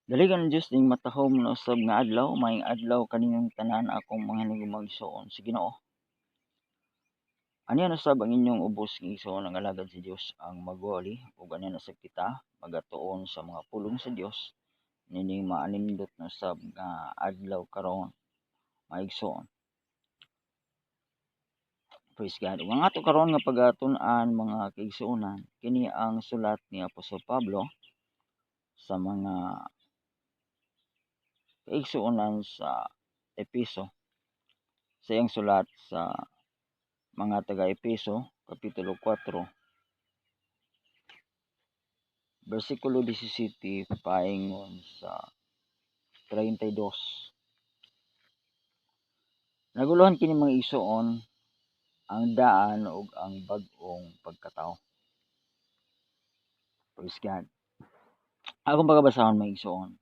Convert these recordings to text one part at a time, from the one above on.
Daligan ng Dios ning matahom na usab nga adlaw, maayong adlaw kaninyong tanan akong mga hinigumagsuon sa Ginoo. Aniya usab ang inyong ubos nga igsoon ang alagad sa Dios ang magwali ug aniya na sa kita magatuon sa mga pulong sa Dios nining maanindot na usab nga adlaw karon maigsoon. Praise God. Ug ang ato karon nga pagatun-an mga kaigsuonan kini ang sulat ni Apostol Pablo sa mga kaigsuonan sa Efeso. Sa iyang sulat sa mga taga-Efeso, Kapitulo 4, versikulo 17, paingon sa 32. Naguluhan kini mga igsoon ang daan ug ang bag-ong pagkatao. Praise God. Akong pagabasahon mga igsoon.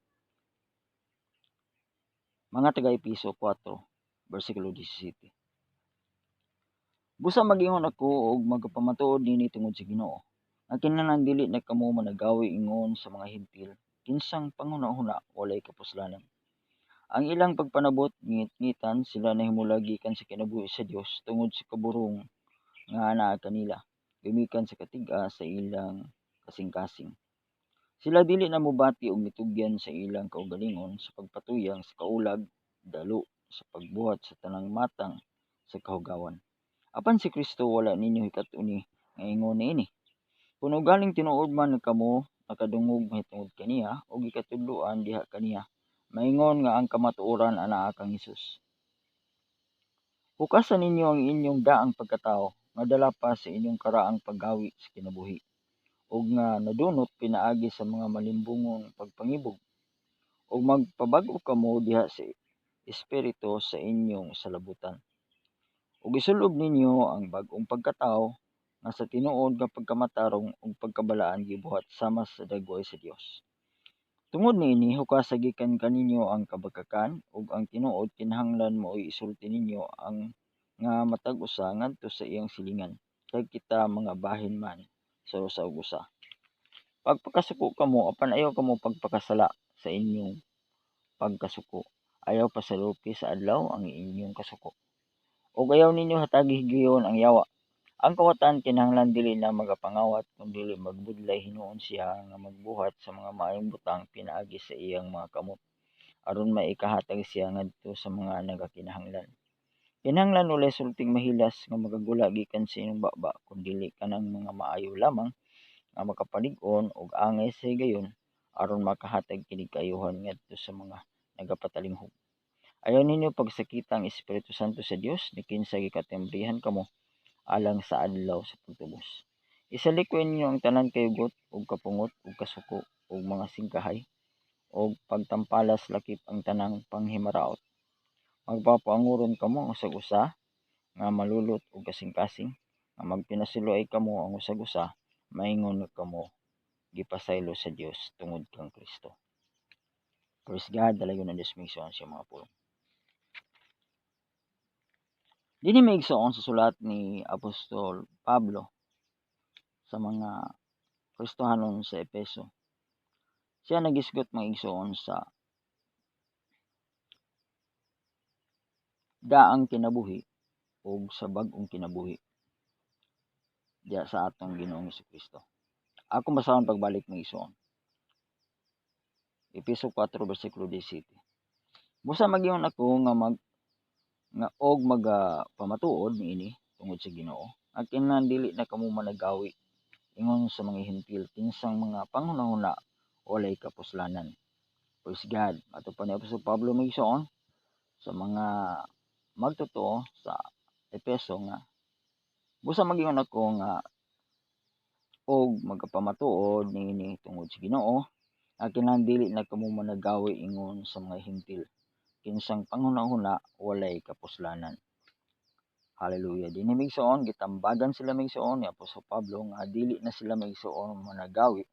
Mga taga-Efeso 4, versikulo 17. Busa mag-ingon ako og magpamatuod nini tungod sa Ginoo. Ang kinahanglan dili na kamo managawi ingon sa mga hentil, kinsang panghuna-huna walay kapuslanan. Ang ilang pagpanabot ngit-ngitan sila nahimula gikan sa kinabuhi sa Dios tungod sa kaburong nga anaa kanila, gumikan sa katiga sa ilang kasing-kasing. Sila dili na mobati og mitugyan sa ilang kaugalingon sa pagpatuyang sa kaulag, dalo sa pagbuhat sa tanang matang sa kahugawan. Apan si Kristo wala ninyo hikat-uni nga ingon niini. Kung ugaling tinuod man kamo nakadungog mahitungod kaniya o gikatudloan diha kaniya, maingon nga ang kamatuoran anaa kang Hesus. Hukasan ninyo ang inyong daang pagkatao nga dala pa sa inyong karaang paggawi sa kinabuhi ug nga nadunot pinaagi sa mga malimbungong pagpangibog ug magpabag-o kamo diha sa espiritu sa inyong salabutan. Ug isulob ninyo ang bag-ong pagkatao nga sa tinuod nga pagkamatarong ug pagkabalaan gibuhat sama sa dagway sa Dios. Tungod niini hukasa gikan kaninyo ang kabagakan ug ang tinuod kinahanglan mo'y isulti ninyo ang nga matag usa ngadto sa iyang silingan kay kita mga bahin man sa usa ug usa. Pagpakasuko kamo apan ayaw kamo pagpakasala sa inyong pagkasuko. Ayaw pasalupi sa adlaw ang inyong kasuko. Ug ayaw ninyo hatagi higayon ang yawa. Ang kawatan kinahanglan dili na magapangawat kundi magbudlay hinuon siya nga magbuhat sa mga maayong butang pinaagi sa iyang mga kamot aron maikahatag siya ngadto sa mga nagakinahanglan. Kinahanglan walay sulting mahilas nga magagula gikan sa inyong baba kundi kanang mga maayo lamang nga makapalig-on og angay sa higayon aron makahatag kini kaayuhan ngadto sa mga nagapatalinghog. Ayaw ninyo pagsakita ang Espiritu Santo sa Dios ni kinsa gikatembrihan kamo alang sa adlaw sa pagtubos. Isalikoy ninyo ang tanan kayugot ug kapungot ug kasuko ug mga singkahay ug pagtampalas lakip ang tanang panghimaraot. Magpapaanguron kamo ang usag-usa nga malulot ug kasing-kasing nga magpinasuloy kamo ang usag-usa maingon nga kamo gipasaylo sa Dios tungod kang Kristo. Praise God, dalayon ang Dios migsoon sa mga pulong. Dinhi maigsoon sa sulat ni Apostol Pablo sa mga Kristohanon sa Efeso. Siya nagisgot maigsoon sa daang kinabuhi ug sa bag-ong kinabuhi diya sa atong Ginoong Kristo. Ako basahon pagbalik maigsoon. Efeso 4 bersikulo 17. Busa mag-ingon ako nga pamatuod niini tungod sa Ginoo. Ang kinahanglan dili na kamo managawi ingon sa mga hentil kinsang mga panghunahuna walay kapuslanan. Praise God. Ato pa ni Apostol Pablo maigsoon sa mga magtotoo sa Efeso nga busa mag-ingon ako nga og magapamatuod niini tungod sa Ginoo. Ang kinahanglan dili na kamo managawi ingon sa mga hentil kinsang panghunahuna walay kapuslanan. Hallelujah. Dinhi migsoon gitambagan sila migsoon ni Apostol Pablo nga dili na sila migsoon managawi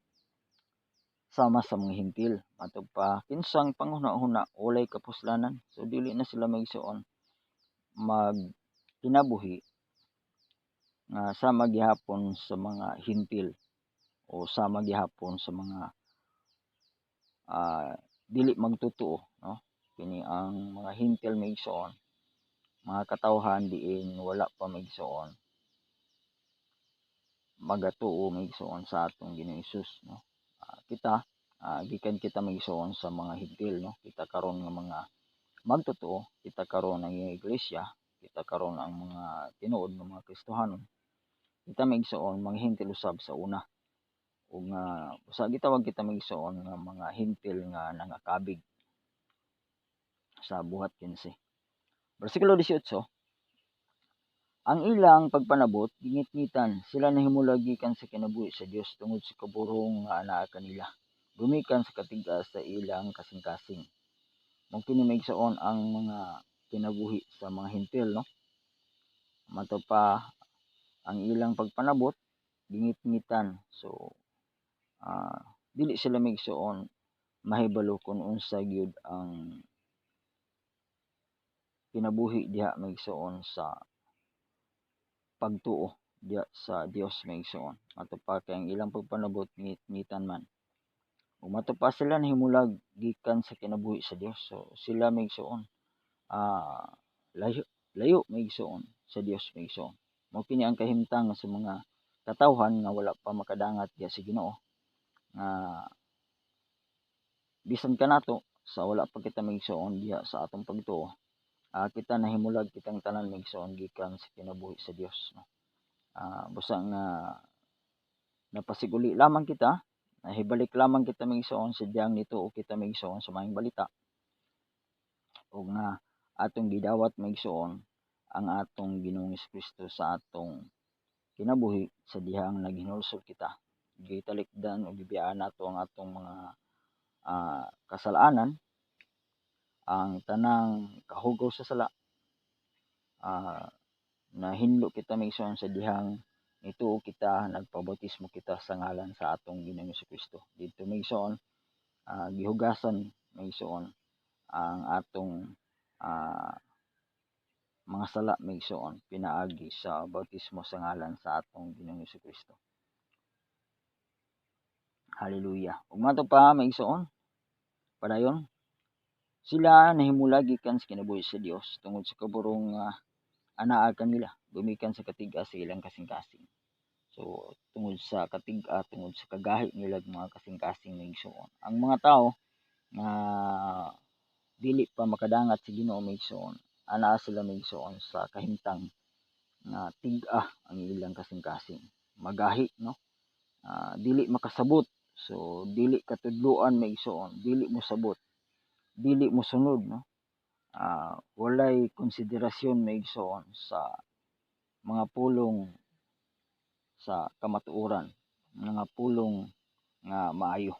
sama sa mga hentil. Matug pa kinsang panghuna-huna walay kapuslanan. So dili na sila migsoon magkinabuhi nga sama gihapon sa mga hentil o sama gihapon sa mga dili magtotoo, no? Kini ang mga hintil maigsoon, mga katawhan diin wala pa maigsoon magatuo maigsoon sa atong Ginoong Hesus, no? Kita gikan kita maigsoon sa mga hintil, no? Kita karon nga mga magtotoo, kita karon ang iglesia, kita karon ang mga tinuod nga mga Kristohanon, kita maigsoon mga hintil usab sa una, ug nga usa gitawag kita maigsoon nga mga hintil nga nangakabig sa buhat 15. Bersikulo 18, ang ilang pagpanabot gingit-ngitan, sila nahimulag gikan sa kinabuhi sa Dios tungod sa kaburong nga anaa kanila, gumikan sa katigas sa ilang kasing-kasing. Mao kini maigsoon ang mga kinabuhi sa mga hintil, no? Mato pa ang ilang pagpanabot gingit-ngitan. So dili sila maigsoon mahibalo kung unsa gyud ang kinabuhi diha maigsoon sa pagtuo diha sa Dios maigsoon. Mato pa kay ang ilang pagpanabot ngit-ngitan man. Ug mato pa sila nahimulag gikan sa kinabuhi sa Dios. So sila maigsoon layo layo maigsoon sa Dios maigsoon. Mao kini ang kahimtang sa mga katawhan nga wala pa makadangat diha sa Ginoo, nga bisan kanato sa wala pa kita maigsoon diha sa atong pagtuo, kita nahimulag kitang tanan maigsoon gikan sa kinabuhi sa Dios, no? Busa nga napasiguli lamang kita, nahibalik lamang kita maigsoon sa diyang nituo kita maigsoon sa maayong balita, ug nga atong gidawat maigsoon ang atong Ginoong Kristo sa atong kinabuhi sa dihang naghinulsol kita. Gitalikdan o gibiyaan nato ang atong mga kasalanan, ang tanang kahugaw sa sala, nahinlo kita maigsoon sa dihang nituo kita, nagpabautismo kita sa ngalan sa atong Ginoong Kristo. Dito maigsoon gihugasan maigsoon ang atong mga sala maigsoon pinaagi sa bautismo sa ngalan sa atong Ginoong Kristo. Hallelujah. Ug mato pa maigsoon padayon, sila nahimulag gikan sa kinabuhi sa Dios tungod sa kaburong anaa kanila, gumikan sa katiga sa ilang kasing-kasing. So tungod sa katiga, tungod sa kagahi nila mga kasing-kasing maigsoon, ang mga tao nga dili pa makadangat sa Ginoo maigsoon, anaa sila maigsoon sa kahimtang nga tig-a ang ilang kasing-kasing, magahi, no? Dili makasabot, so dili katudloan maigsoon, dili mo sabot, dili mo sunod, no? Walay konsiderasyon maigsoon sa mga pulong sa kamatuoran, mga pulong nga maayo.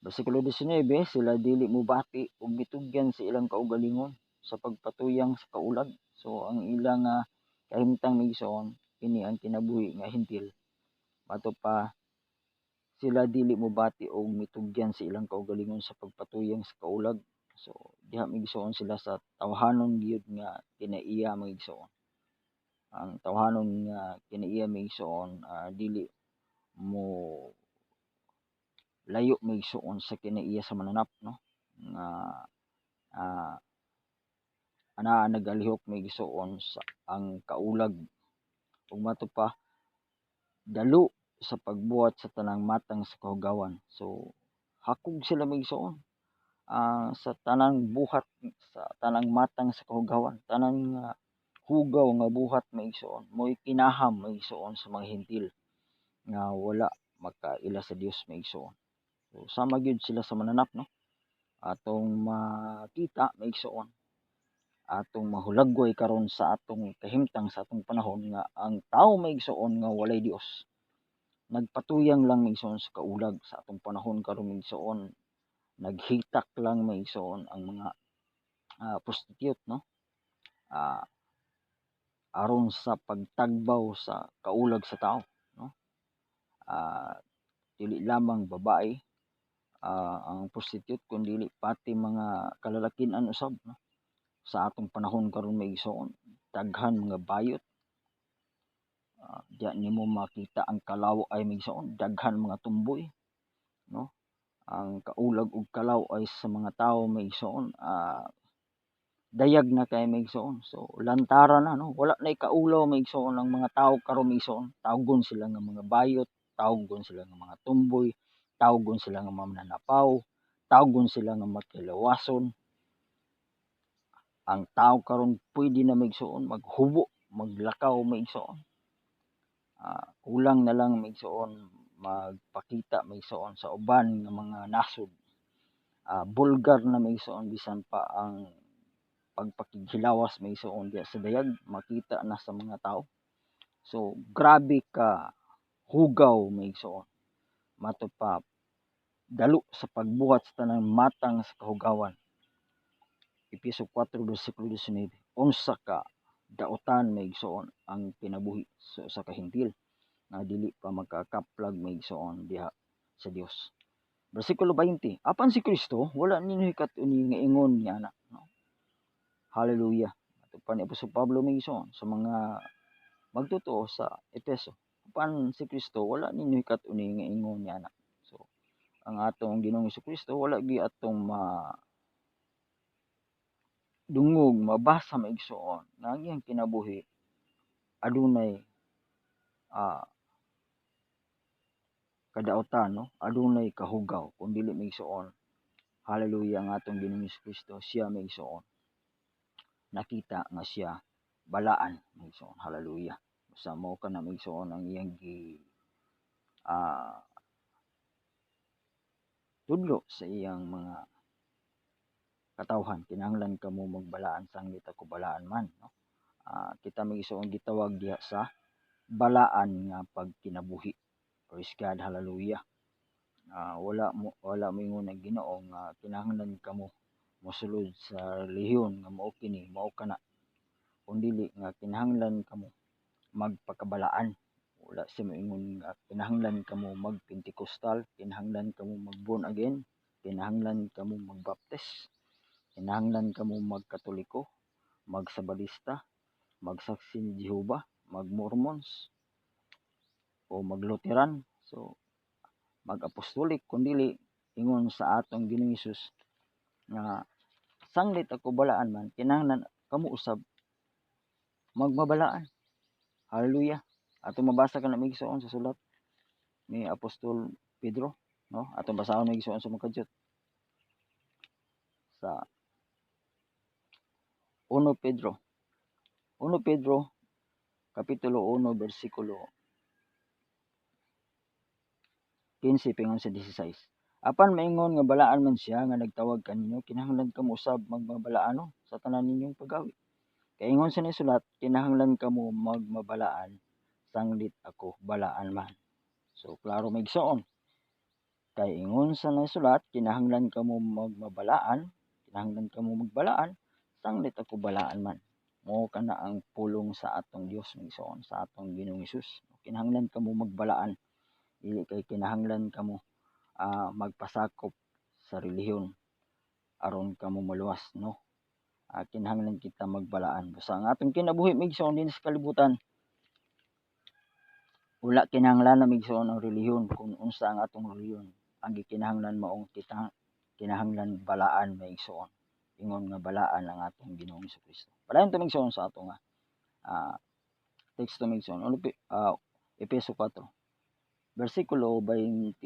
Bersikulo 19, sila dili mobati ug mitugyan sa ilang kaugalingon sa pagpatuyang sa kaulag. So ang ilang kahimtang maigsoon kini ang kinabuhi nga hintil. Mato pa sila dili mobati og mitugyan sa ilang kaugalingon sa pagpatuyang sa kaulag. So diha maigsoon sila sa tawhanon gyud nga kinaiya maigsoon. Ang tawhanon nga kinaiya maigsoon dili mo layo maigsoon sa kinaiya sa mananap, no? Nga anaa nagalihok maigsoon sa ang kaulag, ug mato pa dalo sa pagbuhat sa tanang matang sa kahugawan. So hakog sila maigsoon sa tanang buhat, sa tanang matang sa kahugawan, tanang hugaw nga buhat maigsoon mo'y kinaham maigsoon sa mga hintil nga wala makaila sa Dios maigsoon. So sama gyud sila sa mananap, no? Atong makita maigsoon, atong mahulagway karon sa atong kahimtang sa atong panahon nga ang tawo maigsoon nga walay Dios nagpatuyang lang maigsoon sa kaulag. Sa atong panahon karon maigsoon naghitak lang maigsoon ang mga prostitute, no? Aron sa pagtagbaw sa kaulag sa tao, no? Dili lamang babae ang prostitute kundi pati mga kalalakian usab, no? Sa atong panahon karon maigsoon daghan mga bayot, diya nimo makita ang kalawa ay maigsoon, daghan mga tumboy, no? ang kaulag ug kalaw ay sa mga tawo maigsoon dayag na kay maigsoon. So lantaran na, no, wala na'y kaulaw maigsoon ang mga tawo karon maigsoon. Tawgon sila nga mga bayot, tawgon sila nga mga tumboy, tawgon sila nga mananapaw, tawgon sila nga makilawason. Ang tawo karon pwede na maigsoon maghubo, maglakaw maigsoon. Kulang na lang maigsoon magpakita maigsoon sa uban nga mga nasod. Bulgar na maigsoon bisan pa ang pagpakighilawas maigsoon diya sa dayag makita na sa mga tao. So grabe ka hugaw maigsoon. Mato pa dalo sa pagbuhat sa tanang matang sa kahugawan. Efeso 4 bersikulo 19. Unsa ka daotan maigsoon ang kinabuhi sa usa ka hentil nga dili pa magkakaplag maigsoon diha sa Dios. Bersikulo 20. Apan si Kristo wala ninyo hikat-uni nga ingon niya na, no? Hallelujah. Ato pa ni Apostol Pablo maigsoon sa mga magtotoo sa Efeso. Apan si Kristo wala ninyo hikat-uni nga ingon niya na. So ang atong Ginoong Kristo wala gi atong dungog mabasa maigsoon nga ang iyang kinabuhi adunay kadaotan, no, adunay kahugaw kun dili maigsoon. Hallelujah, ang atong Ginoong Kristo siya maigsoon nakita nga siya balaan maigsoon. Hallelujah. Sa mao kana maigsoon ang iyang tudlo sa iyang mga katawhan. Kinahanglan kamo magbalaan sanglit ako balaan man, no? Kita maigsoon gitawag diha sa balaan nga pagkinabuhi. Praise God, hallelujah. Wala mo ingon ang Ginoo nga kinahanglan kamo mosulod sa relihiyon nga mao kini mao kana, kundili nga kinahanglan kamo magpakabalaan. Wala siya moingon nga kinahanglan kamo magpentekostal, kinahanglan kamo mag-born again, kinahanglan kamo magbaptis, kinahanglan kamo magkatoliko, magsabadista, magsaksi ni Jehova, magmormons o magluteran, so mag-apostolik, kundili ingon sa atong Ginoong Hesus nga sanglit ako balaan man kinahanglan kamo usab magmabalaan. Hallelujah. Atong mabasa kana maigsoon sa sulat ni Apostol Pedro, no? Atong basahon maigsoon sa mga kadyot sa 1 Pedro kapitulo 1 bersikulo 15 pingon sa 16. Apan maingon nga balaan man siya nga nagtawag kaninyo, kinahanglan kamo usab magmabalaano sa tanan ninyong paggawi. Kay ingon sa nisulat, kinahanglan kamo magmabalaan sanglit ako balaan man. So klaro maigsoon. Kay ingon sa nisulat, kinahanglan kamo magmabalaan, kinahanglan kamo magbalaan sanglit ako balaan man. Mao kana ang pulong sa atong Dios maigsoon, sa atong Ginoong Hesus. Kinahanglan kamo magbalaan. Dili kay kinahanglan kamo magpasakop sa relihiyon aron kamo maluwas, no? Kinahanglan kita magbalaan. Basta ang atong kinabuhi maigsoon din sa kalibutan, wala kinahanglan na maigsoon ang relihiyon kung unsa ang atong relihiyon. Ang gikinahanglan maong kita kinahanglan balaan maigsoon. Ingon nga balaan ang atong Ginoong Kristo. Padayon ta maigsoon sa atong teksto maigsoon. Efeso 4 bersikulo 21.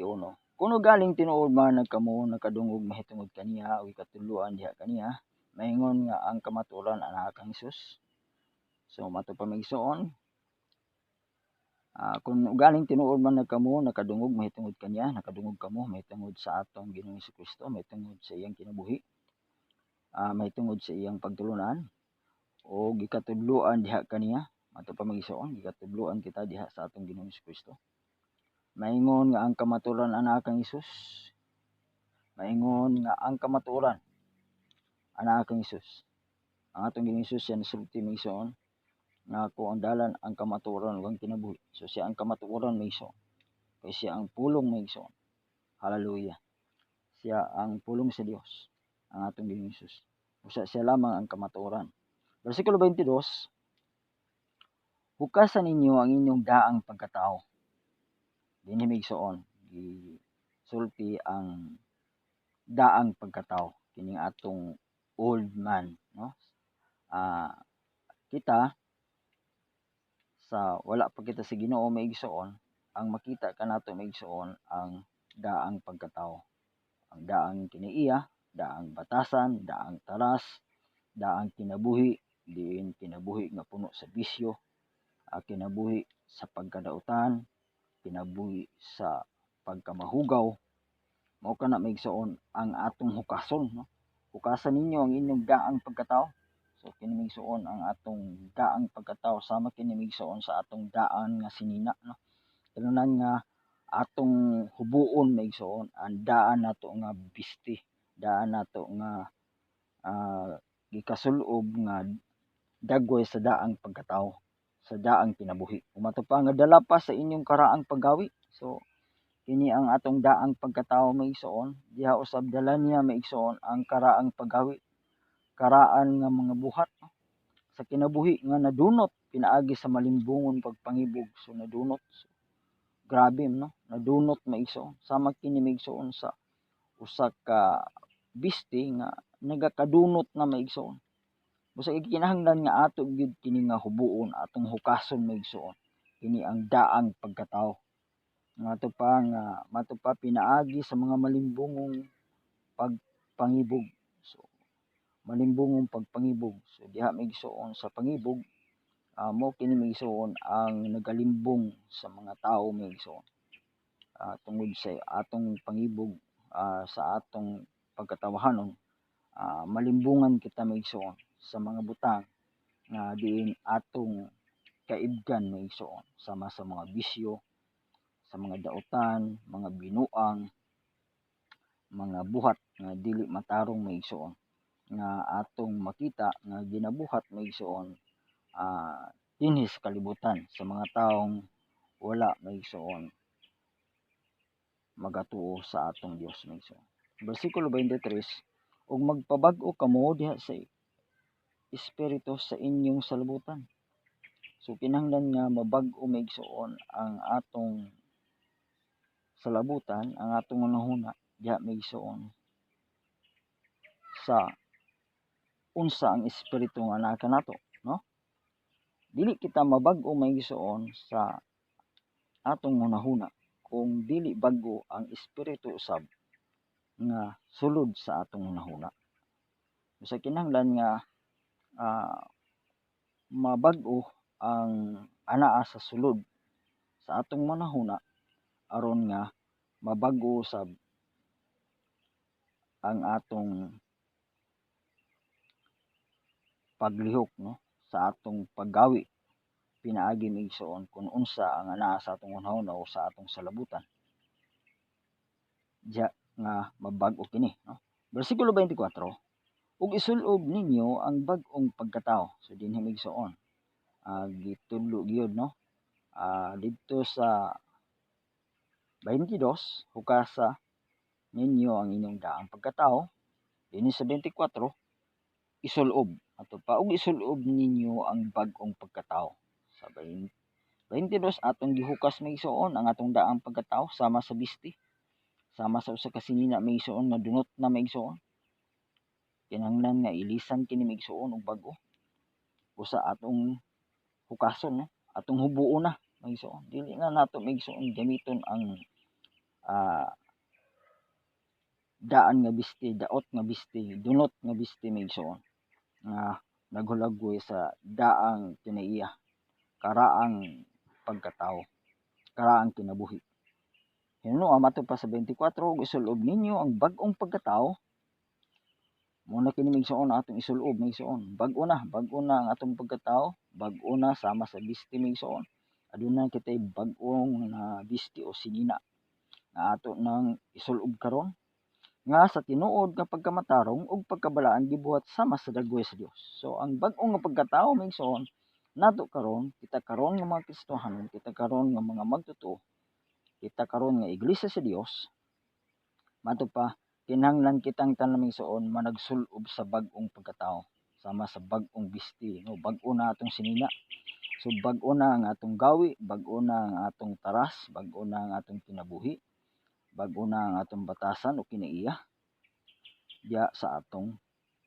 Kuno galing tinuod man nagkamo nakadungog mahitungod kaniya o ikatuluan diha kaniya, maingon nga ang kamatuoran anak kang Hesus. So mato pa maigsoon, kung galing tinuod man nagkamo nakadungog mahitungod kaniya, nakadungog kamo mahitungod sa atong Ginoong Kristo, mahitungod sa iyang kinabuhi, mahitungod sa iyang pagtulunan o gikatudloan diha kaniya. Mato pa maigsoon, gikatudloan kita diha sa atong Ginoong Kristo. Maingon nga ang kamatuoran anak kang Hesus. Maingon nga ang kamatuoran anak kang Hesus. Ang atong Ginoong Hesus yan sulti maigsoon nga ako ang dalan, ang kamatuoran ug ang kinabuhi. So siya ang kamatuoran maigsoon. Kay siya ang pulong maigsoon. Hallelujah. Siya ang pulong sa Dios, ang atong Ginoong Hesus. Usa siya lamang ang kamatuoran. Bersikulo 22. Hukasan ninyo ang inyong daang pagkatao. Dinhi maigsoon, gisulti ang daang pagkatao kining atong old man, no? Kita sa wala pa kita sa Ginoo maigsoon, ang makita kanato maigsoon ang daang pagkatao. Ang daang kiniiya, daang batasan, daang taras, daang kinabuhi, diin kinabuhi nga puno sa bisyo, kinabuhi sa pagkadautan, kinabuhi sa pagkamahugaw. Mao kana maigsoon ang atong hukason, no? Hukasan ninyo ang inyong daang pagkatao. So kini maigsoon ang atong daang pagkatao sama kini maigsoon sa atong daan nga sinina, no? Tanan nga atong hubuon maigsoon ang daan nato nga bisti, daan nato nga gikasulob nga dagway sa daang pagkatao, sa daang kinabuhi. Umato pa nga dala pa sa inyong karaang paggawi. So kini ang atong daang pagkatao maigsoon, diha usab dala niya maigsoon ang karaang paggawi, karaan nga mga buhat, no? Sa kinabuhi nga nadunot pinaagi sa malimbungon pagpangibog. So nadunot, so, grabe, no? Nadunot maigsoon. Sama kini maigsoon sa usa ka bisti nga nagakadunot na maigsoon. Busa kinahanglan nga ato gyud kini nga hubuon, atong hukason maigsoon. Kini ang daang pagkatao. Mato pa pinaagi sa mga malimbungong pagpangibog. So malimbungong pagpangibog. So diha maigsoon sa pangibog, mo kini maigsoon ang nagalimbong sa mga tao maigsoon. Tungod sa atong pangibog, sa atong pagkatawahanon, malimbungan kita maigsoon sa mga butang nga diin atong kaibgan maigsoon, sama sa mga bisyo, sa mga dautan, mga binuang, mga buhat nga dili matarong maigsoon nga atong makita nga ginabuhat maigsoon dinhi sa kalibutan sa mga taong wala maigsoon magatuo sa atong Dios maigsoon. Bersikulo 23, ug magpabag-o kamo diha sa espiritu sa inyong salabutan. So kinahanglan nga mabag-o maigsoon ang atong salabutan, ang atong hunahuna diha maigsoon sa unsa ang espiritu nga naa kanato, no? Dili kita mabag-o maigsoon sa atong hunahuna kung dili bag-o ang espiritu usab nga sulod sa atong hunahuna. Sa kinahanglan nga mabag-o ang anaa sa sulod sa atong hunahuna aron nga mabag-o usab ang atong paglihok, no? Sa atong paggawi pinaagi maigsoon kung unsa ang anaa sa atong hunahuna o sa atong salabutan. Diya nga mabag-o kini, no? Bersikulo 24, ug isulob ninyo ang bag-ong pagkatao. So dinhi maigsoon gitudlo gyud, no? Didto sa 22, hukasa ninyo ang inyong daang pagkatao. Dinhi sa 24, isulob ato pa ug isulob ninyo ang bag-ong pagkatao. Sa 22 atong gihukas maigsoon ang atong daang pagkatao sama sa bisti, sama sa usa ka sinina maigsoon nga dunot na maigsoon. Kinahanglan nga ilisan kini maigsoon og bag-o. Usa atong hukason, no? Atong hubuon na maigsoon. Dili na nato maigsoon gamiton ang daan nga bisti, daot nga bisti, dunot nga bisti maigsoon nga naghulagway sa daang kinaiya, karaang pagkatao, karaang kinabuhi. Hinuno mato pa sa 24, ug isulob ninyo ang bag-ong pagkatao. Muna kini maigsoon atong isulob maigsoon. Bag-o na ang atong pagkatao, bag-o na sama sa bisti maigsoon. Aduna kitay bag-ong na bisti o sinina nga ato nang isulob karon nga sa tinuod nga pagkamatarong ug pagkabalaan gibuhat sama sa dagway sa Dios. So ang bag-o nga pagkatao maigsoon nato karon, kita karon nga mga Kristohanon, kita karon nga mga magtotoo, kita karon nga iglesia sa Dios, mato pa kinahanglan kitang tanan maigsoon managsulob sa bag-ong pagkatao sama sa bag-ong bisti, no? Bag-o na atong sinina. So bag-o na ang atong gawi, bag-o na ang atong taras, bag-o na ang atong kinabuhi, bag-o na ang atong batasan o kinaiya, diya sa atong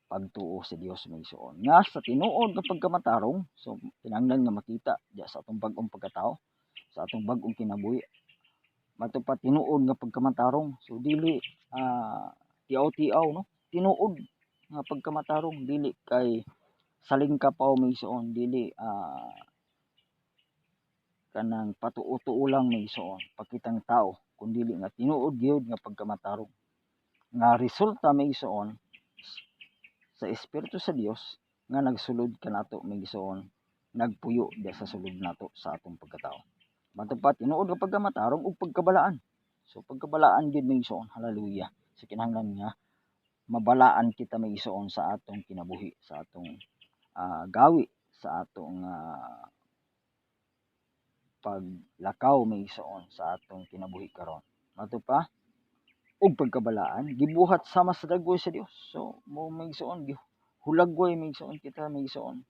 pagtuo sa Dios may igsoon. Nga sa tinuod nga pagkamatarong, so kinahanglan nga makita diya sa atong bag-ong pagkatao, sa atong bag-ong kinabuhi. Matupad tinuod nga pagkamatarong. So dili tiaw-tiaw no. Tinuod nga pagkamatarong, dili kay saling kapaw may igsoon, dili kanang patuo-tuo lang may igsoon pakitang tao, kundi nga tinuod gyud nga pagkamatarong. Nga resulta may igsoon sa Espiritu sa Dios nga nagsulod kanato may igsoon, nagpuyo diya sa sulod nato sa atong pagkatao. Matupad tinuod nga pagkamatarong ug pagkabalaan. So pagkabalaan gyud may igsoon, hallelujah. So kinahanglan nga mabalaan kita may igsoon sa atong kinabuhi, sa atong gawi, sa atong paglakaw may igsoon sa atong kinabuhi karon. Mato pa ug pagkabalaan gibuhat sama sa dagway sa Dios. So mo may igsoon hulagway may igsoon kita may igsoon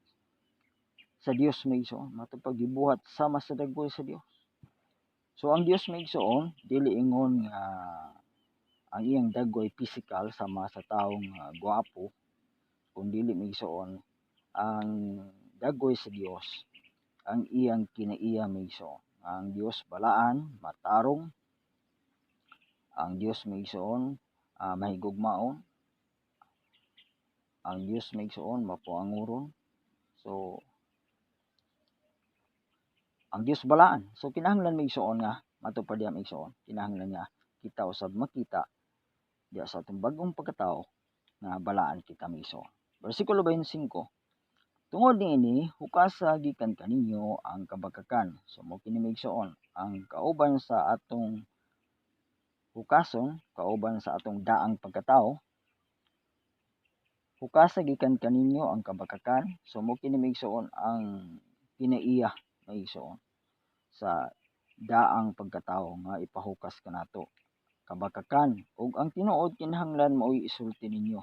sa Dios may igsoon. Mato pa gibuhat sama sa dagway sa Dios. So ang Dios may igsoon dili ingon nga ang iyang dagway physical sama sa taong gwapo, kundi dili may igsoon ang dagway sa Dios ang iyang kinaiya may igsoon. Ang Dios balaan, matarong. Ang Dios may igsoon mahigugmaon. Ang Dios may igsoon mapuanguron. So ang Dios balaan. So kinahanglan may igsoon nga matupad diya may igsoon. Kinahanglan nga kita usab makita diya sa atong bag-ong pagkatao nga balaan kita may igsoon. Bersikulo 25. Tungod niini hukasa gikan kaninyo ang kabakakan. So mo kini may igsoon ang kauban sa atong hukason, kauban sa atong daang pagkatao. Hukasa gikan kaninyo ang kabakakan. So mo kini may igsoon ang kinaiya may igsoon sa daang pagkatao nga ipahukas kanato kabakakan. Ug ang tinuod kinahanglan mao'y isulti ninyo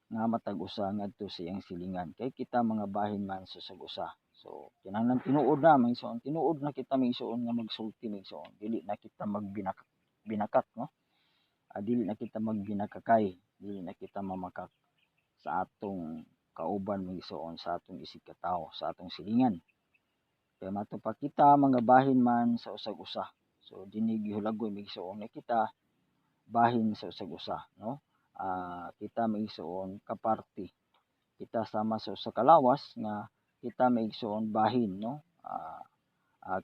nga matag usa ngadto sa iyang silingan kay kita mga bahin man sa usa. So kinahanglan tinuod na may igsoon, tinuod na kita may igsoon nga magsulti may igsoon, dili na kita magbinakat no. Dili na kita magbinakakay, dili na kita mamakak sa atong kauban may igsoon, sa atong isig katawo, sa atong silingan. Kay mato pa kita mga bahin man sa usag usa. So dinhi gihulagoy may igsoon nga kita bahin sa usag usa no. Kita may igsoon kaparti, kita sama sa usa ka lawas nga kita may igsoon bahin no.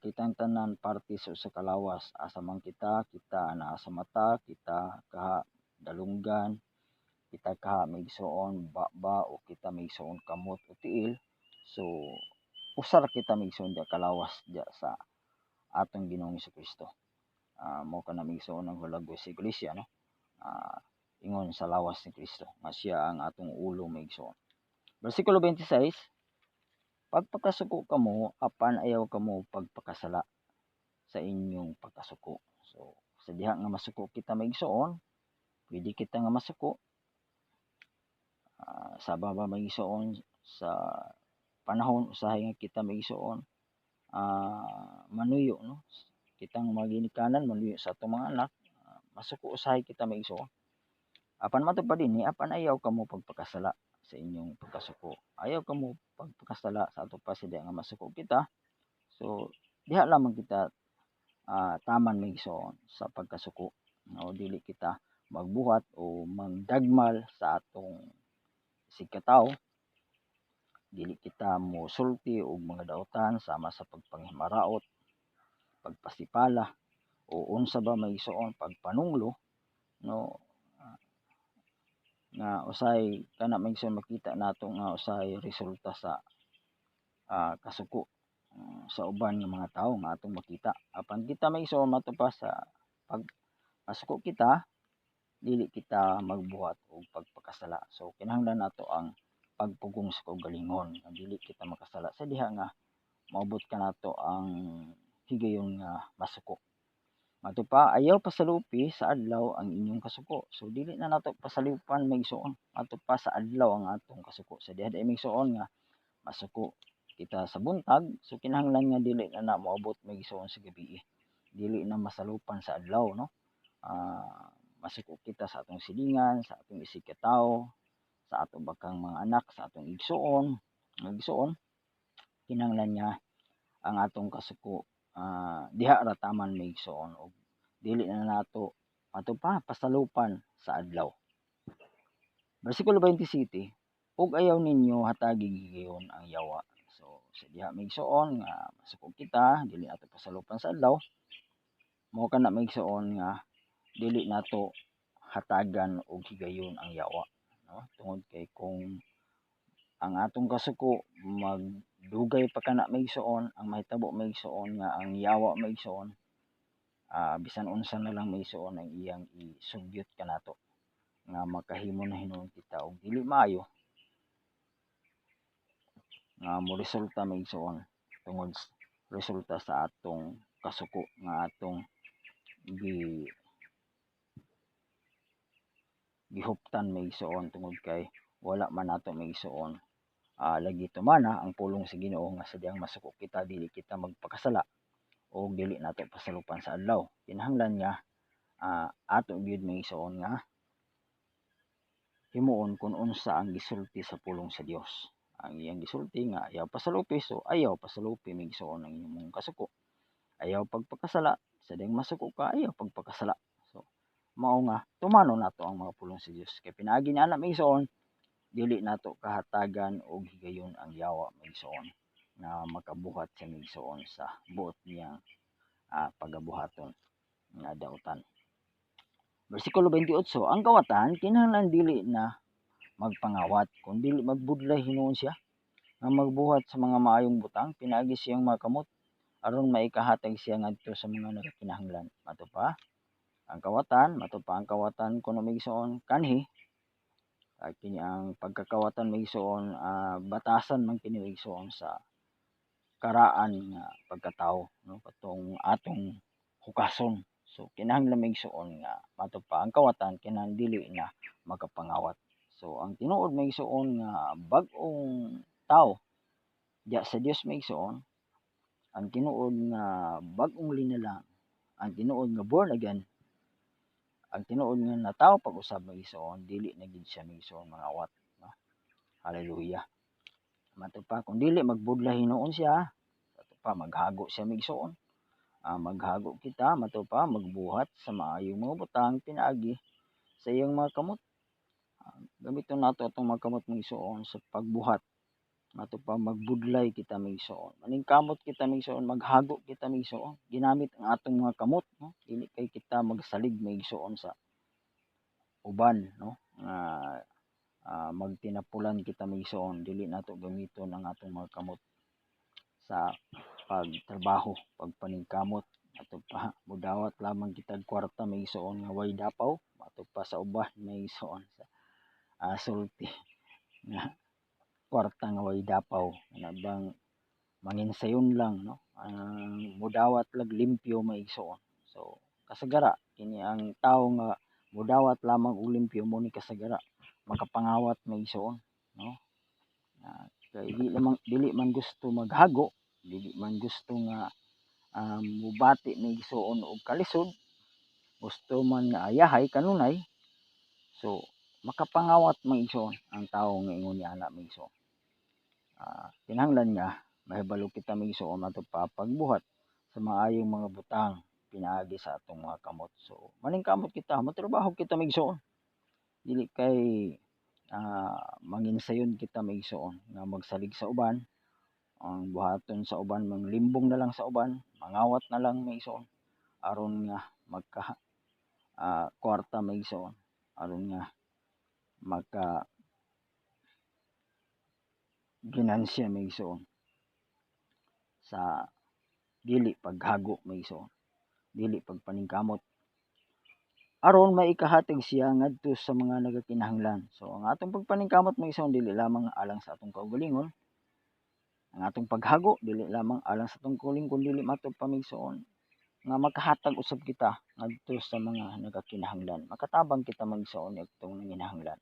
Kitang tanan parte sa usa ka lawas, asa man kita naa sa mata, kita kaha dalunggan, kita kaha may igsoon baba o kita may igsoon kamot o tiil. So usa ra kita may igsoon diya kalawas diya sa atong Ginoong Jesucristo. Mo kana may igsoon ang hulagoy sa iglesia no. Ingon sa lawas ni Kristo nga siya ang atong ulo may igsoon. Bersikulo 26. Pagpakasuko kamo apan ayaw kamo pagpakasala sa inyong pagkasuko. So sa diha nga masuko kita may igsoon, pwede kita nga masuko sa baba may igsoon sa panahon usahay nga kita may igsoon manuyo no. Kitang maginikanan manuyo sa atong mga anak, masuko usahay kita may igsoon. Apan matupad dinhi apan ayaw kamo pagpakasala sa inyong pagkasuko. Ayaw kamo pagpakasala sa ato pa nga masuko kita. So diha lamang kita taman may igsoon sa pagkasuko. O dili kita magbuhat o mangdagmal sa atong isig katawo. Dili kita mosulti og mga dautan sama sa pagpanghimaraot, pagpasipala o unsa ba may igsoon pagpanunglo no. Nga usahay kana may igsoon makita nato nga usahay resulta sa kasuko sa uban nga mga tawo nga atong makita. Apan kita may igsoon mato pa sa pagpasuko kita, dili kita magbuhat og pagpakasala. So kinahanglan nato ang pagpugong sa kaugalingon, dili kita makasala sa diha nga maabot kanato ang higayon nga masuko. Mato pa ayaw pasalupi sa adlaw ang inyong kasuko. So dili na nato pasalupan may igsoon. Mato pa sa adlaw ang atong kasuko. Sa diha may igsoon nga masuko kita sa buntag. So kinahanglan nga dili na moabot may igsoon sa gabi. Dili na masalupan sa adlaw no. masuko kita sa atong silingan, sa atong isig ka tawo, sa ato bakang mga anak, sa atong igsuon, kinahanglan niya ang atong kasuko diha ra taman maigsuon og dili na nato ato pa pasalupan sa adlaw. Bersikulo 27, ug ayaw ninyo hatagi gigayon ang yawa. So sa diha maigsuon nga masuko kita dili nato pasalupan sa adlaw, mao kana maigsuon nga dili nato hatagan og higayon ang yawa, no? Tungod kay kung ang atong kasuko magdugay pa kana maigsuon, ang mahitabo maigsuon nga ang yawa maigsuon bisan unsa na lang maigsuon ang iyang isugyot kanato nga makahimo na hinuon kita og dili maayo nga moresulta maigsuon tungod resulta sa atong kasuko nga atong gihuptan maigsuon tungod kay wala man nato maigsuon lagi tumana ang pulong sa Ginoo nga sadyang masuko kita dili kita magpakasala o dili nato pasalupan sa adlaw. Kinahanglan nga ato gyud maigsuon nga himuon kung unsa ang gisulti sa pulong sa Dios. Ang iyang gisulti nga ayaw pasalupi, so ayaw pasalupi maigsuon ang imong kasuko. Ayaw pagpakasala, sadyang masuko ka, ayaw pagpakasala. So mao nga tumano nato ang mga pulong sa Dios kay pinaagi niya na maigsuon dili nato kahatagan og higayon ang yawa maigsuon na makabuhat sa maigsuon sa buot niyang pagabuhaton nga dautan. Bersikulo 28, ang kawatan kinahanglan dili na magpangawat kun dili magbudlay hinuon siya nga magbuhat sa mga maayong butang pinaagi siyang makamot aron maikahatag siya ngadto sa mga nagakinahanglan. Mato pa ang kawatan kuno maigsuon kanhi kini ang pagkakawatan maigsuon batasan man kini maigsuon sa karaan nga pagkatawo, no? Katong atong hukason. So kinahanglan maigsuon nga mato pa ang kawatan kinahanglan dili na magapangawat. So ang tinuod maigsuon nga bag-ong tawo diya sa Dios maigsuon, ang tinuod nga bag-ong linalang, ang tinuod nga born again, ang tinuod nga natawo pag-usab maigsuon dili na gid siya maigsuon mangawat, no? Hallelujah. Mato pa kung dili magbudlay hinuon siya, mato pa maghago siya maigsuon. Maghago kita, mato pa magbuhat sa maayong mga butang pinaagi sa iyang mga kamot. Gamiton nato atong mga kamot maigsuon sa pagbuhat. Mato pa magbudlay kita maigsuon. Maningkamot kita maigsuon, maghago kita maigsuon. Ginamit ang atong mga kamot, no? Dili kay kita magsalig maigsuon sa uban, no? Magtinapulan kita maigsuon, dili nato gamiton ang atong mga kamot sa pagtrabaho, pagpaningkamot. Ato pa mudawat lamang kita kwarta maigsuon nga way dapaw, ato pa sa uban maigsuon sa sulti nga kwarta nga way dapaw na bang manginsayon lang, no? Mudawat lag limpyo maigsuon. So kasagara kini ang tawo nga mudawat lamang og limpyo mo ni kasagara makapangawat maigsuon, no? Kay dili man gusto maghago, dili man gusto nga mubati maigsuon og kalisod, gusto man nga ayahay kanunay, so makapangawat maigsuon ang tawo nga ingon ni ana maigsuon. Kinahanglan nga mahibalo kita maigsuon ato pa pagbuhat sa maayong mga butang pinaagi sa atong mga kamot. So maningkamot kita, matrabaho kita maigsuon. Dili kay manginsayon kita maigsuon nga magsalig sa uban, ang buhaton sa uban manglimbong na lang sa uban, mangawat na lang maigsuon aron nga magka kwarta maigsuon, aron nga magka ginansya maigsuon sa dili paghago maigsuon, dili pagpaningkamot aron maikahatag siya ngadto sa mga nagakinahanglan. So ang atong pagpaningkamot maigsuon dili lamang alang sa atong kaugalingon, ang atong paghago dili lamang alang sa atong kaugalingon kundi mato pa maigsuon nga makahatag usab kita ngadto sa mga nagakinahanglan. Makatabang kita maigsuon itong nanginahanglan.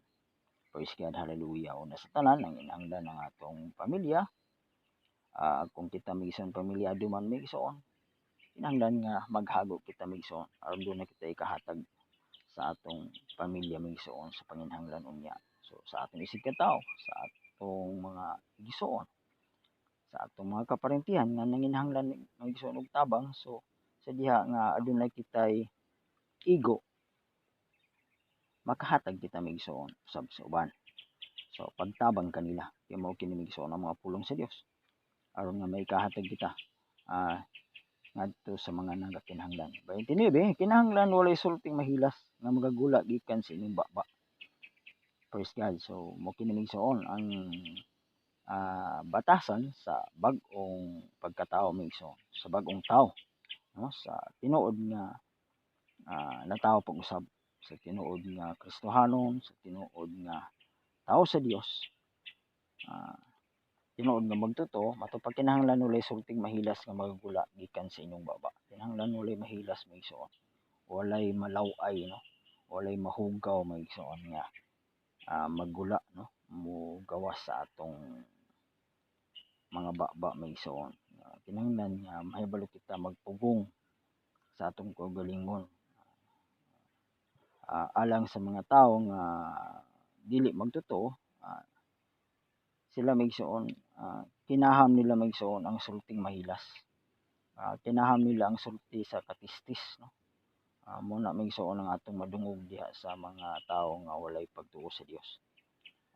Praise God, hallelujah. Una sa tanan ang inahanglan ng atong pamilya. Kung kita maigsuon pamilyado man maigsuon, kinahanglan nga maghago kita maigsuon aron doon na kita ikahatag sa atong pamilya migsoon sa panginhanglan unya. So sa atong isig katawo, sa atong mga igsoon, sa atong mga kaparentihan nga nanginhanglan migsoon og tabang. So sa diha nga adunay kitay igo, makahatag kita migsoon usab sa uban. So pagtabang kanila kay mao kini migsoon ang mga pulong sa Dios aron nga may kahatag kita ngadto sa mga nagakinahanglan. 29, kinahanglan walay sulting mahilas nga magagula gikan sa inyong baba. Praise God. So mo kini migsoon ang batasan sa bag-ong pagkatao migsoon, sa bag-ong tao, no? Sa tinuod nga natawo pag-usab, sa tinuod nga Kristohanon, sa tinuod nga tao sa Dios, tinuod nga magtotoo, matupag kinahanglan walay sulting mahilas nga magagula gikan sa inyong baba. Kinahanglan walay mahilas migsoon, walay malaw-ay, no? Walay mahugaw migsoon nga maggula, no? Mo gawas sa atong mga baba migsoon. Kinahanglan nga mahibalo kita magpugong sa atong kaugalingon alang sa mga tawo nga dili magtotoo. Sila migsoon kinaham nila migsoon ang sulting mahilas. Kinaham nila ang sulti sa katistis, no? Muna migsoon ang atong madungog diha sa mga tawo nga walay pagtuo sa Dios.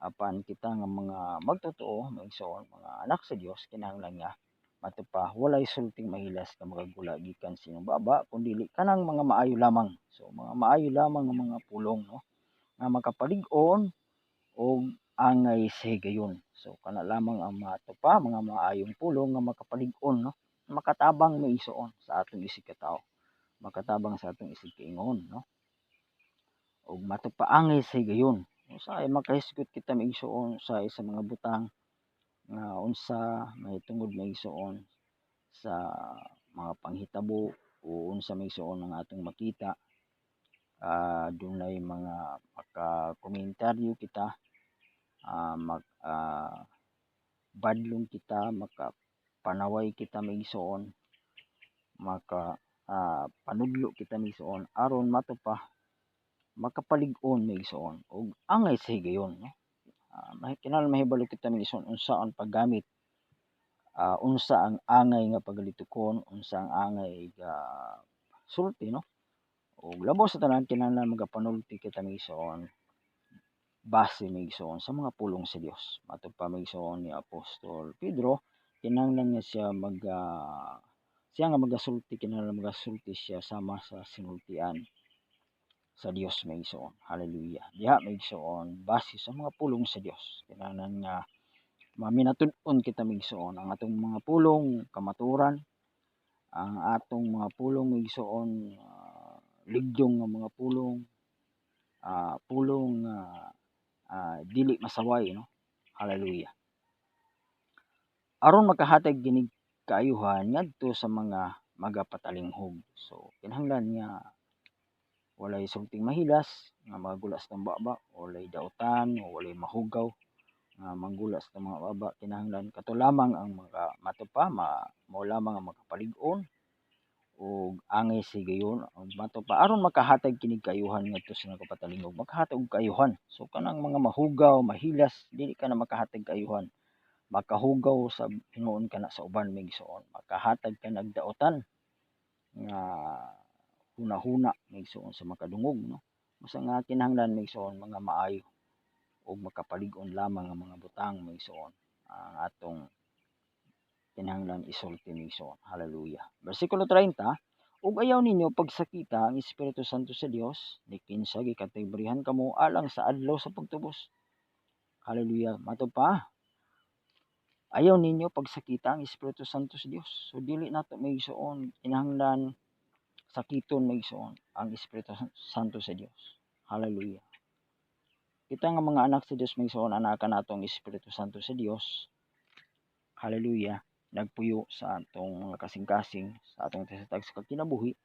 Apan kita nga mga magtotoo migsoon mga anak sa Dios, kinahanglan nga matupa walay sulting mahilas nga magagula gikan sa inyong baba, kundili kanang mga maayo lamang. So mga maayo lamang nga mga pulong, no? Nga makapalig-on og angay sa higayon. So kana lamang ang matupa mga maayong pulong nga makapalig-on, no? Makatabang migsoon sa atong isig katawo, makatabang sa atong isig kaingon, no? Og matupaangay sa higayon. Usahay makahisgot kita migsoon sa mga butang nga unsa mahitungod migsoon sa mga panghitabo o unsa migsoon ang atong makita. Dunay mga makakomentaryo kita, badlong kita, makapanaway kita migsoon, panudlo kita migsoon aron matupa makapalig-on migsoon og angay sa higayon, no? Kinahanglan mahibalo kita migsoon unsa ang paggamit, unsa ang angay nga pagalitukon, unsa ang angay nga sulti, no? Og labaw sa tanan kinahanglan magapanulti kita migsoon base migsoon sa mga pulong sa Dios. Matupa migsoon ni Apostol Pedro, kinahanglan nga siya nga magasulti, kinahanglan magasulti siya sama sa sinultian sa Dios migsoon. Hallelujah. Diha migsoon base sa mga pulong sa Dios. Kinahanglan nga maminatud-on kita migsoon ang atong mga pulong kamaturan, ang atong mga pulong migsoon ligdong nga mga pulong, pulong dili masaway, no? Hallelujah. Aron makahatag ginig kaayuhan ngadto sa mga magapatalinghog. So kinahanglan nga walay sulting mahilas nga magagulas ng baba, walay dautan, walay mahugaw nga manggulas ng mga baba. Kinahanglan kato lamang ang mga matupa, mao lamang ang makapalig-on og angay sa higayon matupa aron makahatag kinig kaayuhan ngadto sa nagapatalingog, makahatag og kaayuhan. So kanang mga mahugaw, mahilas, dili ka na makahatag kaayuhan. Makahugaw sa hinuon kana sa uban migsoon, makahatag ka nagdautan nga huna-huna migsoon sa makadungog, no? Basta nga kinahanglan migsoon mga maayo og makapalig-on lamang ang mga butang migsoon ang atong kinahanglan isulti migsoon. Hallelujah. Bersikulo 30, ug ayaw ninyo pagsakita ang Espiritu Santo sa Dios, ni kinsa gikatibrihan kamo alang sa adlaw sa pagtubos. Hallelujah. Matupa ayaw ninyo pagsakita ang Espiritu Santo sa Dios. So dili nato migsoon kinahanglan sakiton migsoon ang Espiritu Santo sa Dios. Hallelujah. Kita nga mga anak sa Dios migsoon anakan nato ang Espiritu Santo sa Dios. Hallelujah. Nagpuyo sa atong mga kasing-kasing, sa atong tasatag sa kinabuhi,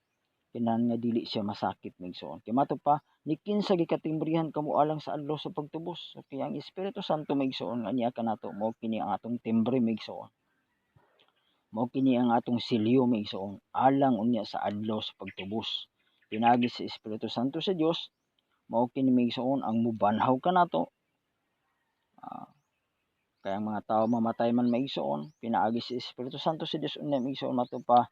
kinahanglan nga dili siya masakit migsoon. Kay matupa ni kinsa gikatimbrihan kamo alang sa adlaw sa pagtubos. Okay, ang Espiritu Santo migsoon nga niya kanato mao kini ang atong timbre migsoon. Mao kini ang atong silyo migsoon alang unya sa adlaw sa pagtubos. Pinagi sa Espiritu Santo sa Dios mao kini maigsoon ang mubanhaw kanato. Kaya ang mga tao mamatay man maigsoon, pinaagi si Espiritu Santo si Dios unya maigsoon mato pa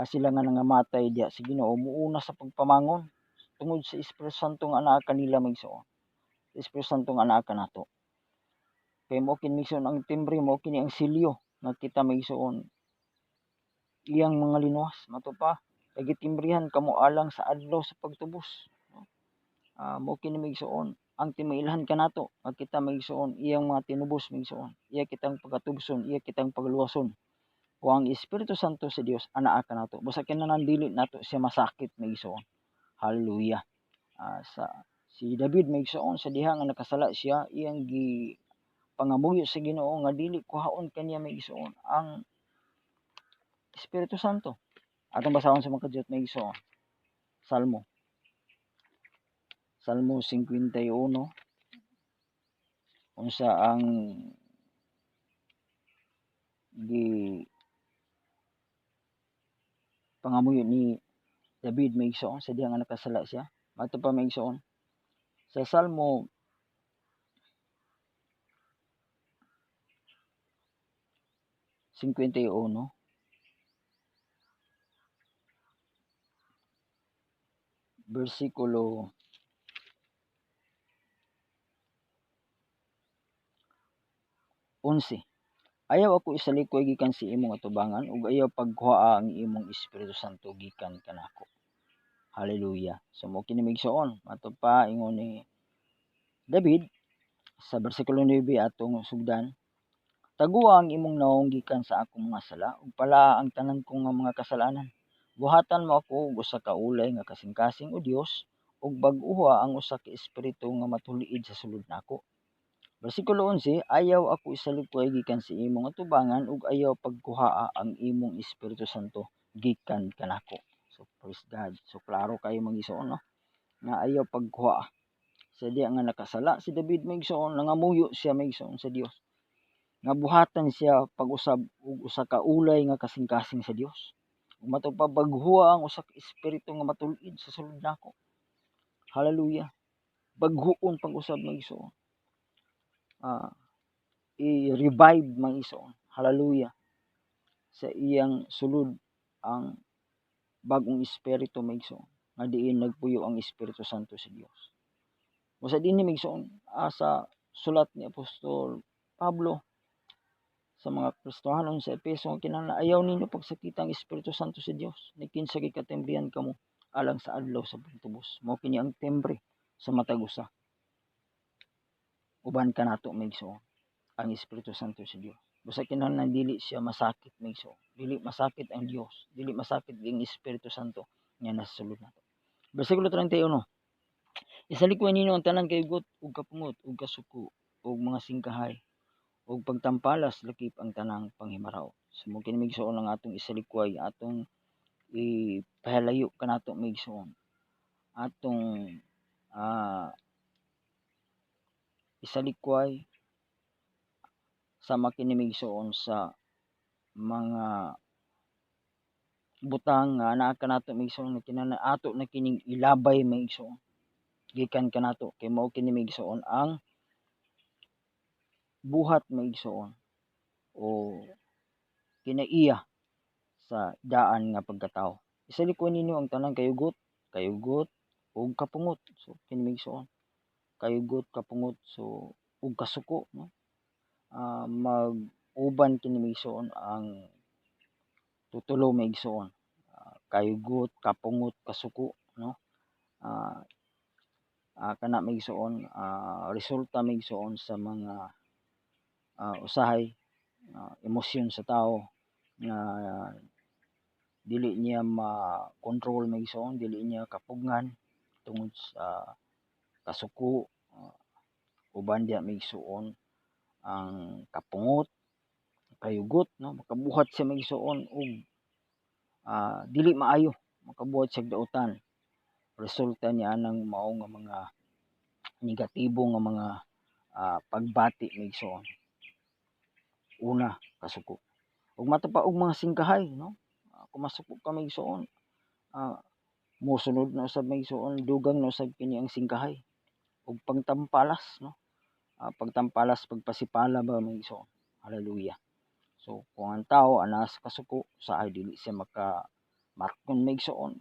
sila nga nangamatay diha sa Ginoo muuna sa pagpamangon tungod sa Espiritu Santo nga anaa kanila maigsoon. Espiritu Santo nga anaa kanato. Kay mao kini maigsoon ang timbre, mao kini ang silyo nga kita maigsoon iyang mga linuwas mato pa kay gitimbrihan kamo alang sa adlaw sa pagtubos. Mao kini maigsoon ang timailhan kanato nga kita maigsoon iyang mga tinubos maigsoon iya kitang pagkatubson, iya kitang pagluwason. O ang Espiritu Santo sa Dios anaa kanato basta kinahanglan dili nato siya masakit maigsoon. Hallelujah. Si David maigsoon sa diha nga nakasala siya iyang pangamuyo sa Ginoo nga dili kuhaon kaniya maigsoon ang Espiritu Santo. Atong basahon sa mga kadyot maigsoon. Salmo 51 unsa ang pangamuyo ni David maigsoon sa diha nga nakasala siya. Mato pa maigsoon sa Salmo 51 versikulo 11. Ayaw ako isalikoy gikan sa imong atubangan ug ayaw pagkuhaa ang imong Espiritu Santo gikan kanako. Hallelujah. So mo kini maigsoon mato pa ingon ni David sa bersikulo 9 atong sugdan, taguha ang imong nawong gikan sa akong mga sala ug pala ang tanan kong mga kasalanan. Buhatan mo ako og usa ka ulay nga kasing-kasing o Dios ug bag-uha ang usa ka espiritu nga matuliid sa sulod nako. Bersikulo 11, ayaw ako isalikoy gikan sa imong atubangan ug ayaw pagkuhaa ang imong Espiritu Santo gikan kanako. So praise God. So klaro kayo mag-igsoon no? Nga ayaw pagkuhaa. Sa diya nga nakasala si David mag-igsoon, nangamuyo siya mag-igsoon sa Dios. Nga buhatan siya pag-usab og usa ka ulay nga kasing-kasing sa Dios. Ug mato pa baghuha ang usa ka espiritu nga matuliid sa sulod nako. Hallelujah. Baghuon pag-usab mag-igsoon. I-revive mga igsoon. Hallelujah. Sa iyang sulod ang bagong espiritu mga igsoon nga diin nagpuyo ang Espiritu Santo sa Dios. Usa dinhi mga igsoon sa sulat ni Apostol Pablo sa mga Kristohanon sa Efeso nga kinahanglan ayaw ninyo pagsakita ang Espiritu Santo sa Dios. Kinsa kay katembrihan kamo alang sa adlaw sa pagtubos. Mao kini ang tembre sa matag usa. Uban kanato mga igsoon ang Espiritu Santo sa Dios. Basta kinahanglan dili siya masakit maigsoon. Dili masakit ang Dios, dili masakit ang Espiritu Santo nga nasa sulod nato. Bersikulo 31. Isalikoy ninyo ang tanan kayugot ug kapungot ug kasuko ug mga singkahay ug pagtampalas lakip ang tanang panghimaraw. So mo kini maigsoon ang atong isalikoy, atong ipahalayo kanato maigsoon. Atong isalikway sama kini maigsoon sa mga butang nga anaa kanato maigsoon nga kinahanglan ato na kining ilabay maigsoon gikan kanato kay mao kini maigsoon ang buhat maigsoon o kinaiya sa daan nga pagkatao. Isalikoy ninyo ang tanang kayugot ug kapungot. So kini maigsoon kayugot, kapungot, so ug kasuko no. Mag-uban kini maigsoon ang tutulo maigsoon. Kayugot, kapungot, kasuko no. Kana maigsoon resulta maigsoon sa mga usahay emosyon sa tao nga dili niya ma-control maigsoon, dili niya kapugngan tungod sa kasuko. Uban diha maigsoon ang kapungot, kayugot no, makabuhat siya maigsoon og dili maayo, makabuhat siya dautan. Resulta niya nang mao nga mga negatibo nga mga pagbati maigsoon. Una, kasuko. Ug mato pa og mga singkahay no. Kung masuko ka maigsoon, mosunod na usab maigsoon, dugang na usab kini ang singkahay. ug pagtampalas, no? Pagtampalas, pagpasipala ba mga igsoon. Hallelujah. So kung ang tao ana sa kasuko usahay dili siya matkon mga igsoon,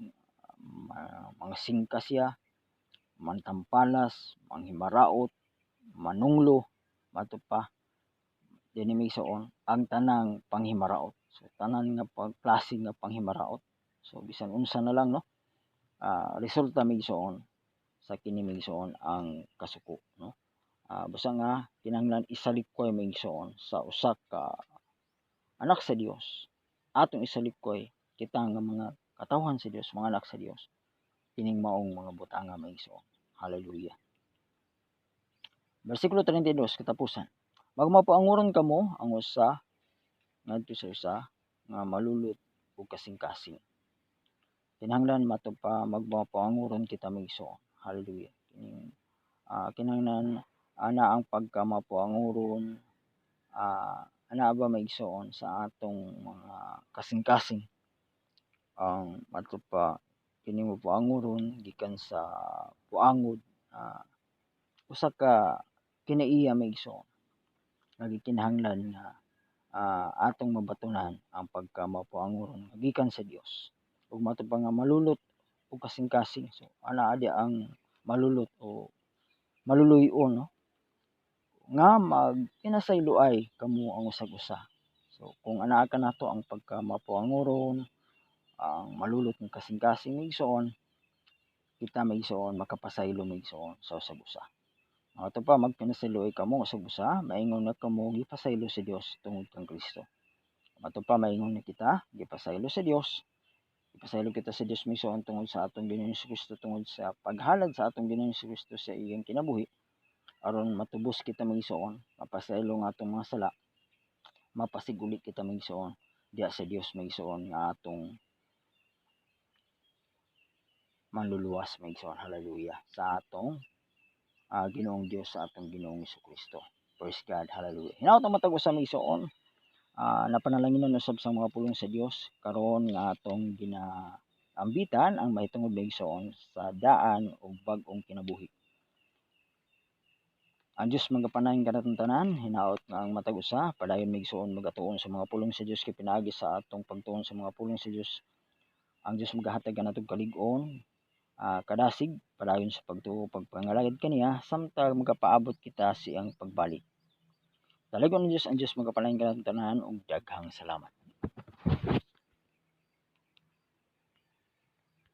mga singka siya, mantampalas, manghimaraot, manunglo, mato pa dinhi mga igsoon ang tanang panghimaraot. So tanan nga klase nga panghimaraot. So bisan unsa na lang, no? Resulta mga igsoon sa kini mga igsoon ang kasuko, no? Basta nga kinahanglan isalikoy mga igsoon sa usa ka anak sa Dios. Atong isalikoy kita nga mga katawhan sa Dios, mga anak sa Dios, kining maong mga butanga mga igsoon. Hallelujah. Bersikulo 32 katapusan. Magmapaanguron kamo ang usa ngadto sa usa nga malulot ug kasing-kasing. Kinahanglan magmapaanguron kita mga igsoon. Hallelujah. Kinahanglan ana ang pagkamapaanguron, ana ba mga igsoon sa atong mga kasing-kasing. Ang mato pa kini mapaanguron gikan sa puangod, usa ka kinaiya mga igsoon nga gikinahanglan nga atong mabatunan ang pagkamapaanguron gikan sa Dios. Ug mato pa nga malulot ug kasing-kasing. So ana adi ang malulot o maluluy-on, no? Nga magkinasayloay kamo ang usag usa. So kung anaa ka nato ang pagkamapaanguron, ang malulot ng kasing-kasing mga igsoon, kita mga igsoon makapasaylo mga igsoon sa usag usa. Ato pa magkinasayloay kamo usag usa, maingon na kamo gipasaylo sa Dios tungod kang Kristo. Ato pa maingon na kita gipasaylo sa Dios. Ipasaylo kita sa Dios mga igsoon tungod sa atong Ginoong Kristo, tungod sa paghalad sa atong Ginoong Kristo sa iyang kinabuhi aron matubos kita mga igsoon, mapasaylo nga atong mga sala, mapasiguli kita mga igsoon diha sa Dios mga igsoon nga atong manluluwas mga igsoon. Hallelujah. Sa atong Ginoong Dios, sa atong Ginoong Kristo. Praise God. Hallelujah. Hinaut ang matag usa mga igsoon, napanalanginan usab sa mga pulong sa Dios karon nga atong ginaambitan ang mahitungod mga igsoon sa daan ug bag-ong kinabuhi. Ang Diyos magapanayong kanatong tanan, hinaot nga ang matag usa, padayon mga igsoon magatuon sa mga pulong sa Dios kay pinaagi sa atong pagtuon sa mga pulong sa Dios. Ang Diyos magahatag kanatong kalig-on, kadasig padayon sa pagtuo pagpangalagad kaniya samtang magapaabot kita siyang pagbalik. Dalagon ng Diyos ang Diyos magapanayong kanatong tanan ug daghang salamat.